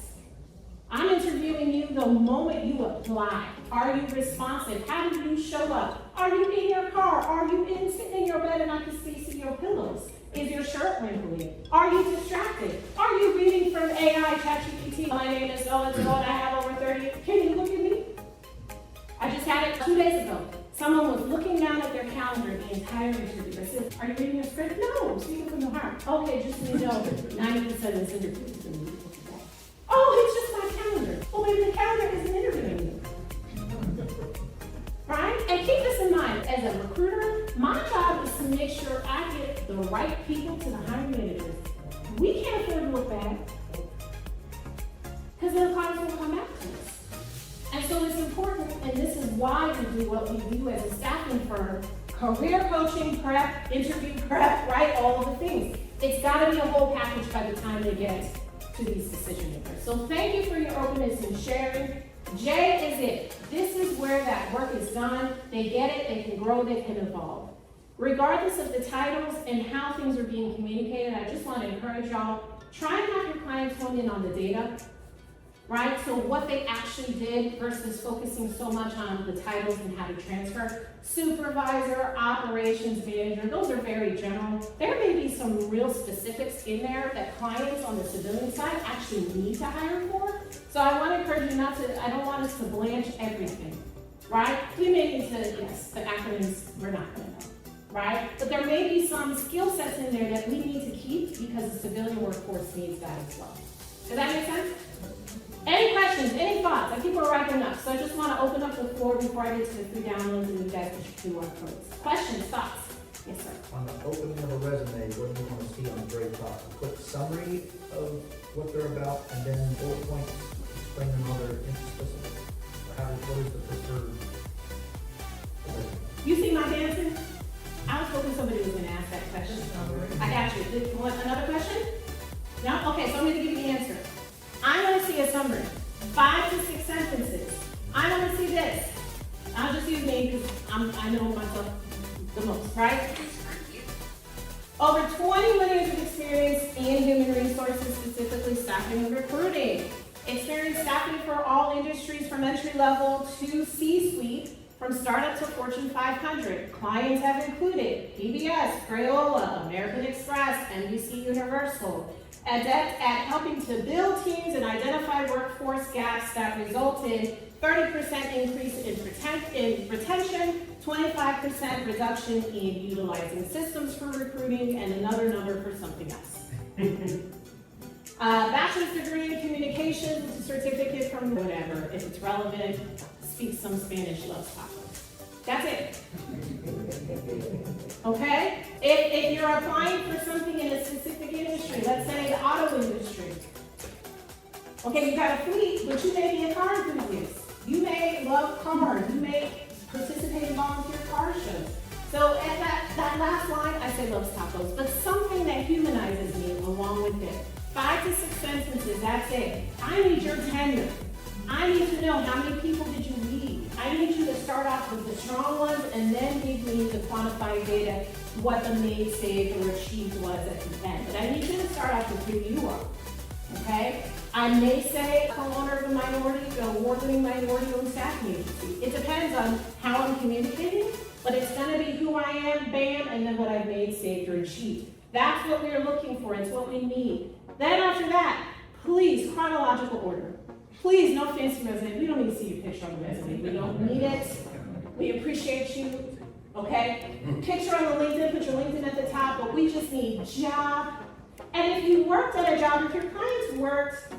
I'm interviewing you the moment you apply. Are you responsive? How do you show up? Are you in your car? Are you sitting in your bed and I can see your pillows? Is your shirt wrinkly? Are you distracted? Are you reading from AI, ChatGPT? My name is so-and-so and I have over 30. Can you look at me? I just had it 2 days ago. Someone was looking down at their calendar the entire interview. I said, are you reading a script? No, speaking from the heart. Okay, just so you know, 90% of this interview is going to be oh, it's just my calendar. Well, maybe the calendar isn't interviewing you. Right? And keep this in mind, as a recruiter, my job is to make sure I get the right people to the hiring managers. We can't afford to look bad, because then clients will come back to us. And so it's important, and this is why we do what we do as a staffing firm, career coaching prep, interview prep, right? All of the things. It's got to be a whole package by the time they get to these decision makers. So thank you for your openness and sharing. J is it. This is where that work is done. They get it, they can grow, they can evolve. Regardless of the titles and how things are being communicated, I just want to encourage y'all, try and have your clients hone in on the data, right? So what they actually did versus focusing so much on the titles and how to transfer. Supervisor, operations manager, those are very general. There may be some real specifics in there that clients on the civilian side actually need to hire for. So I want to encourage you I don't want us to blanch everything, right? We may need to, yes, the acronyms, we're not going to know, right? But there may be some skill sets in there that we need to keep because the civilian workforce needs that as well. Does that make sense? Any questions, any thoughts? I think we're wrapping up, so I just want to open up the floor before I get to the 3 downloads and you guys get your QR codes. Questions, thoughts? Yes, sir. On the opening of a resume, what do you want to see on the very top? A quick summary of what they're about, and then bullet points explaining all their interests. Or what is the preferred? You see my dancing? I was hoping somebody was going to ask that question. I got you. You want another question? No? Okay, so I'm going to give you the answer. I want to see a summary, 5 to 6 sentences. I want to see this. I'll just use me because I know myself the most, right? Over 21 years of experience in human resources, specifically staffing and recruiting. Experience staffing for all industries from entry level to C-suite, from startup to Fortune 500. Clients have included PBS, Crayola, American Express, NBC Universal. Adept at helping to build teams and identify workforce gaps that result in 30% increase in retention, 25% reduction in utilizing systems for recruiting, and another number for something else. Bachelor's degree in communications, a certificate from whatever, if it's relevant, speaks some Spanish, loves tacos. That's it. Okay? If you're applying for something in a specific industry, let's say the auto industry. Okay, you got a fleet, but you may be a car enthusiast. You may love cars. You may participate in volunteer car shows. So at that last line, I say loves tacos, but something that humanizes me along with it. 5 to 6 sentences, that's it. I need your tenure. I need to know how many people did you lead. I need you to start off with the strong ones and then give me the quantified data, what the made, saved, or achieved was at the end. But I need you to start off with who you are, okay? I may say co-owner of a minority, an award-winning minority-owned staffing agency. It depends on how I'm communicating, but it's gonna be who I am, bam, and then what I've made, saved, or achieved. That's what we're looking for, it's what we need. Then after that, please, chronological order. Please, no fancy resume. We don't need to see your picture on the resume. We don't need it. We appreciate you, okay? Picture on the LinkedIn, put your LinkedIn at the top, but we just need job. And if you worked at a job, if your clients worked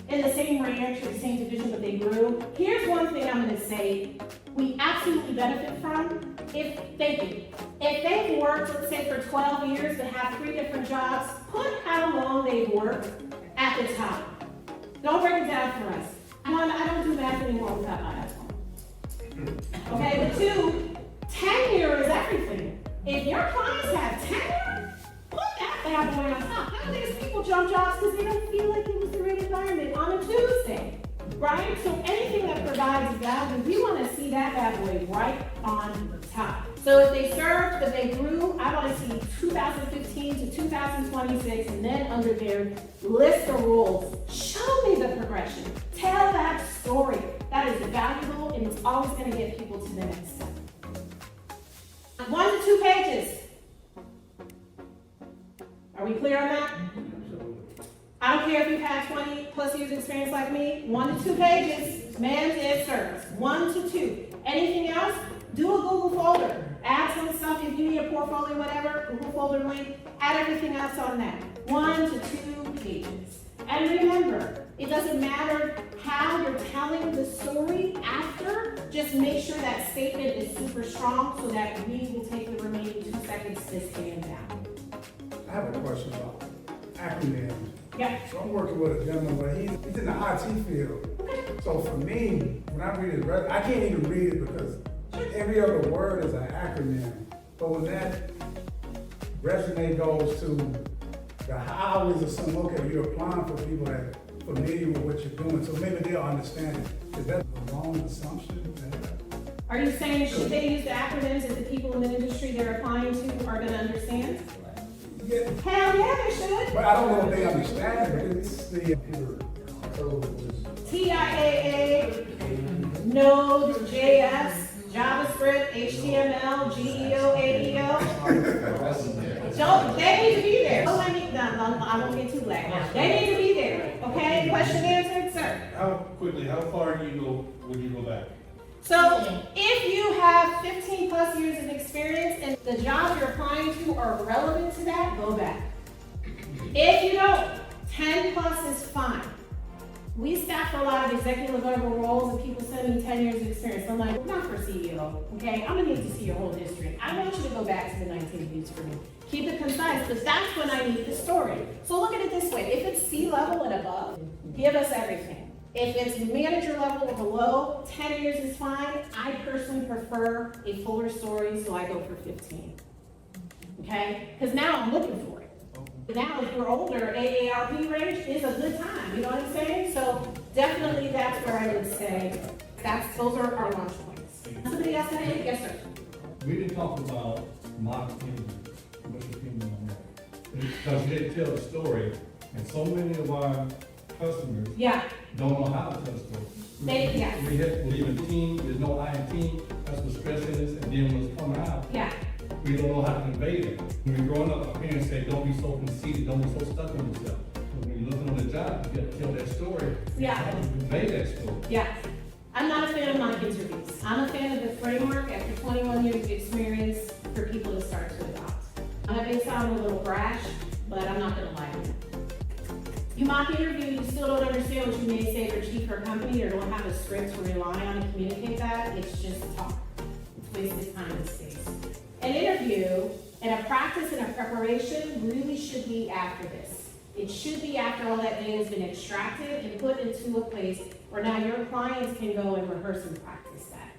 in the same ranch or the same division, but they grew, here's one thing I'm gonna say we absolutely benefit from. If they've worked, let's say for 12 years, but have 3 different jobs, put how long they've worked at the top. Don't break it down for us. 1, I don't do math anymore without my iPhone. Okay, but 2, tenure is everything. If your clients have tenure, put that bad boy on top. Nowadays people jump jobs because they don't feel like it was the right environment on a Tuesday, right? So anything that provides value, we want to see that bad boy right on the top. So if they served, if they grew, I want to see 2015 to 2026, and then under there, list the roles. Show me the progression. Tell that story. That is valuable, and it's always going to get people to the next step. 1 to 2 pages. Are we clear on that? I don't care if you've had 20 plus years experience like me, 1 to 2 pages, man's is service, 1 to 2. Anything else? Do a Google folder. Add some stuff if you need a portfolio, whatever, Google folder link, add everything else on that. 1 to 2 pages. And remember, it doesn't matter how you're telling the story after, just make sure that statement is super strong so that we will take the remaining 2 seconds to stand down. I have a question about acronyms. Yeah. So I'm working with a gentleman, but he's in the IT field. So for me, when I read his resume, I can't even read it because every other word is an acronym. But when that resume goes to I always assume, okay, you're applying for people that are familiar with what you're doing, so maybe they'll understand it. Is that a wrong assumption? Are you saying should they use the acronyms that the people in the industry they're applying to are gonna understand? Yeah. Hell yeah, they should. But I don't know if they understand it, it's the TIAA, Node.js, JavaScript, HTML, GEO, AEO. Don't, they need to be there. Oh, I won't get too black now. They need to be there, okay? Question answered, sir. How far do you go, would you go back? So, if you have 15 plus years of experience and the jobs you're applying to are relevant to that, go back. If you don't, 10 plus is fine. We staff for a lot of executive level roles and people send me 10 years of experience. I'm like, not for CEO, okay? I'm gonna need to see your whole history. I want you to go back to the 1980s for me. Keep it concise, because that's when I need the story. So look at it this way. If it's C-level and above, give us everything. If it's manager level or below, 10 years is fine. I personally prefer a fuller story, so I go for 15. Okay? Because now I'm looking for it. Now, if we're older, AARP range is a good time. You know what I'm saying? So definitely that's where I would say those are our launch points. Somebody else have any? Yes, sir. We didn't talk about mock interviews. What's your opinion on that? Because you didn't tell the story, and so many of our customers don't know how to tell the story. We have to leave a team, there's no I in team, that's what stress is, and then when it's coming out, we don't know how to convey it. When we're growing up, our parents say, don't be so conceited, don't be so stuck in yourself. But when you're looking on the job, you have to tell that story. How to convey that story. Yeah. I'm not a fan of mock interviews. I'm a fan of the framework after 21 years of experience for people to start to adopt. I may sound a little brash, but I'm not gonna lie to you. You mock interview, you still don't understand what you may say to chief or company, or don't have a script to rely on to communicate that. It's just talk. It's wasted time and space. An interview and a practice and a preparation really should be after this. It should be after all that data has been extracted and put into a place where now your clients can go and rehearse and practice that.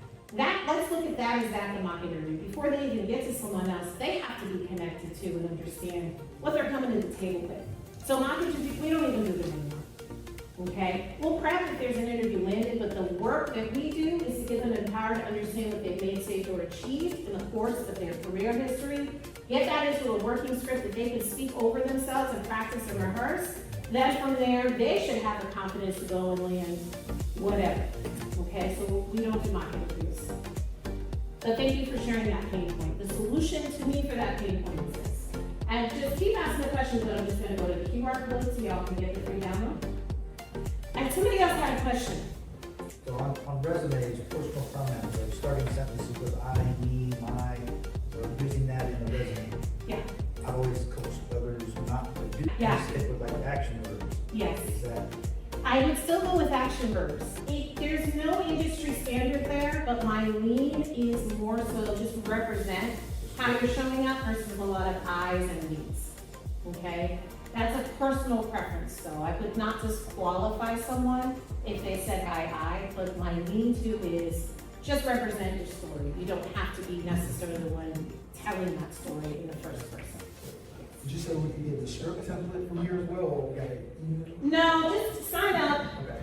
Let's look at that as the mock interview. Before they even get to someone else, they have to be connected to and understand what they're coming to the table with. So mock interview, we don't even do them anymore. Okay? We'll prep if there's an interview landed, but the work that we do is to get them empowered to understand what they've made, saved, or achieved in the course of their career history. Get that into a working script that they can speak over themselves and practice and rehearse. Then from there, they should have the confidence to go and land whatever. Okay, so we don't do mock interviews. But thank you for sharing that pain point. The solution to me for that pain point is this. And just keep asking the questions, but I'm just gonna go to the QR code so y'all can get the free download. And somebody else had a question. So on resumes, personal pronouns, like starting sentences with I, me, my, or using that in a resume. Yeah. I've always coached others not to do stick with like action verbs. Yes. Is that I would still go with action verbs. There's no industry standard there, but my lean is more so just represent how you're showing up versus a lot of I's and me's. Okay? That's a personal preference though. I would not disqualify someone if they said I, but my lean to is just represent your story. You don't have to be necessarily the one telling that story in the first person. Did you say we can get the script template from here as well, or we gotta? No, just sign up. Okay.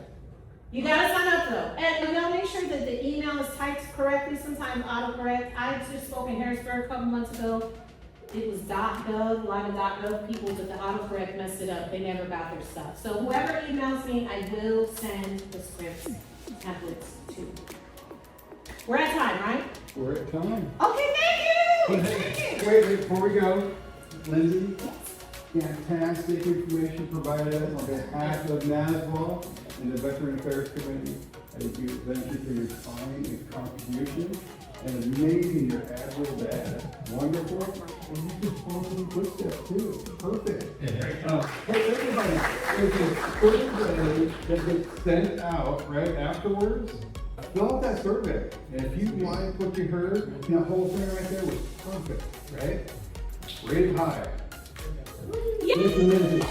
You gotta sign up though. And you gotta make sure that the email is typed correctly, sometimes autocorrect. I just spoke in Harrisburg a couple months ago. It was .gov, a lot of .gov people, but the autocorrect messed it up. They never got their stuff. So whoever emails me, I will send the script templates to. We're at time, right? We're at time. Okay, thank you! Wait, before we go, Lindsay, fantastic information provided on behalf of NASWA and the Veteran Affairs Committee. Thank you for your time and contribution. And amazing, your admirable data. Wonderful. And you just follow some footsteps too. Perfect. Hey, everybody, there's a survey that gets sent out right afterwards. Fill out that survey. And if you like what you heard, that whole thing right there was perfect, right? Rated high. Yay! Listen, Lindsay.